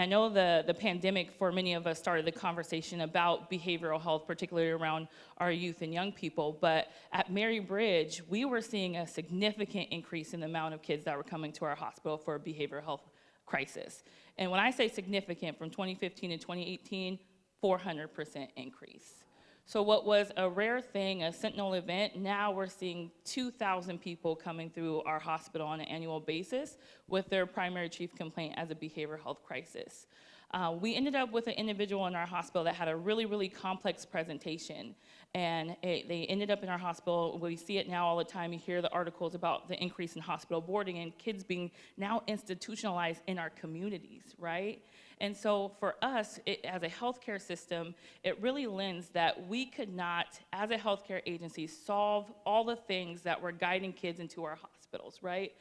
I know the pandemic for many of us started the conversation about behavioral health, particularly around our youth and young people, but at Mary Bridge, we were seeing a significant increase in the amount of kids that were coming to our hospital for a behavioral health crisis. And when I say significant, from 2015 to 2018, 400% increase. So what was a rare thing, a sentinel event, now we're seeing 2,000 people coming through our hospital on an annual basis with their primary chief complaint as a behavioral health crisis. We ended up with an individual in our hospital that had a really, really complex presentation. And they ended up in our hospital. We see it now all the time. You hear the articles about the increase in hospital boarding and kids being now institutionalized in our communities, right? And so for us, as a healthcare system, it really lends that we could not, as a healthcare agency, solve all the things that were guiding kids into our hospitals, right?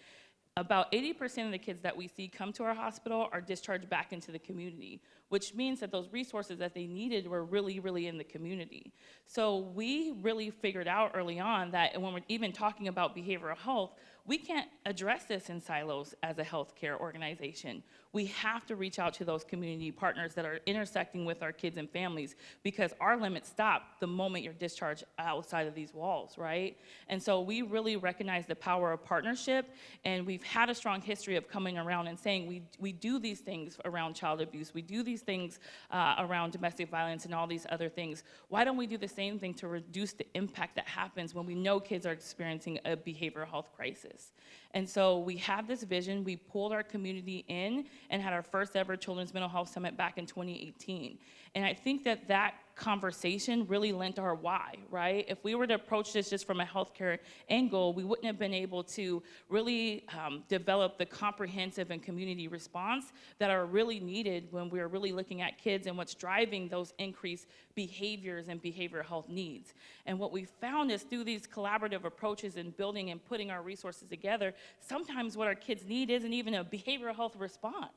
About 80% of the kids that we see come to our hospital are discharged back into the community, which means that those resources that they needed were really, really in the community. So we really figured out early on that when we're even talking about behavioral health, we can't address this in silos as a healthcare organization. We have to reach out to those community partners that are intersecting with our kids and families, because our limits stop the moment you're discharged outside of these walls, right? And so we really recognize the power of partnership, and we've had a strong history of coming around and saying we do these things around child abuse, we do these things around domestic violence and all these other things. Why don't we do the same thing to reduce the impact that happens when we know kids are experiencing a behavioral health crisis? And so we have this vision. We pulled our community in and had our first ever Children's Mental Health Summit back in 2018. And I think that conversation really lent our why, right? If we were to approach this just from a healthcare angle, we wouldn't have been able to really develop the comprehensive and community response that are really needed when we're really looking at kids and what's driving those increased behaviors and behavioral health needs. And what we found is through these collaborative approaches and building and putting our resources together, sometimes what our kids need isn't even a behavioral health response.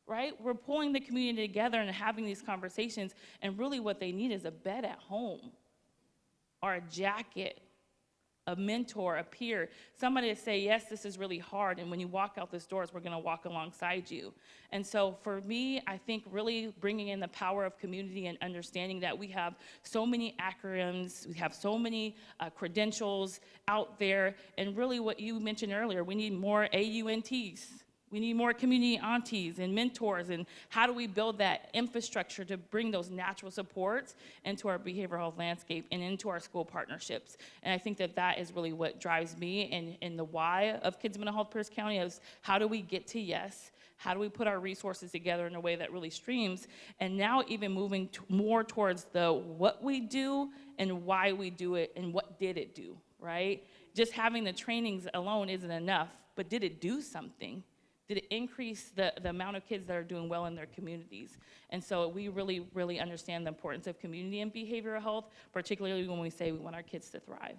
Right? We're pulling the community together and having these conversations, and really what they need is a bed at home, or a jacket, a mentor, a peer, somebody to say, yes, this is really hard, and when you walk out this doors, we're gonna walk alongside you. And so for me, I think really bringing in the power of community and understanding that we have so many acronyms, we have so many credentials out there, and really what you mentioned earlier, we need more AUNTs. We need more community aunties and mentors, and how do we build that infrastructure to bring those natural supports into our behavioral health landscape and into our school partnerships? And I think that is really what drives me and the why of Kids Mental Health Pierce County is how do we get to yes? How do we put our resources together in a way that really streams? And now even moving more towards the what we do and why we do it and what did it do, right? Just having the trainings alone isn't enough, but did it do something? Did it increase the amount of kids that are doing well in their communities? And so we really, really understand the importance of community and behavioral health, particularly when we say we want our kids to thrive.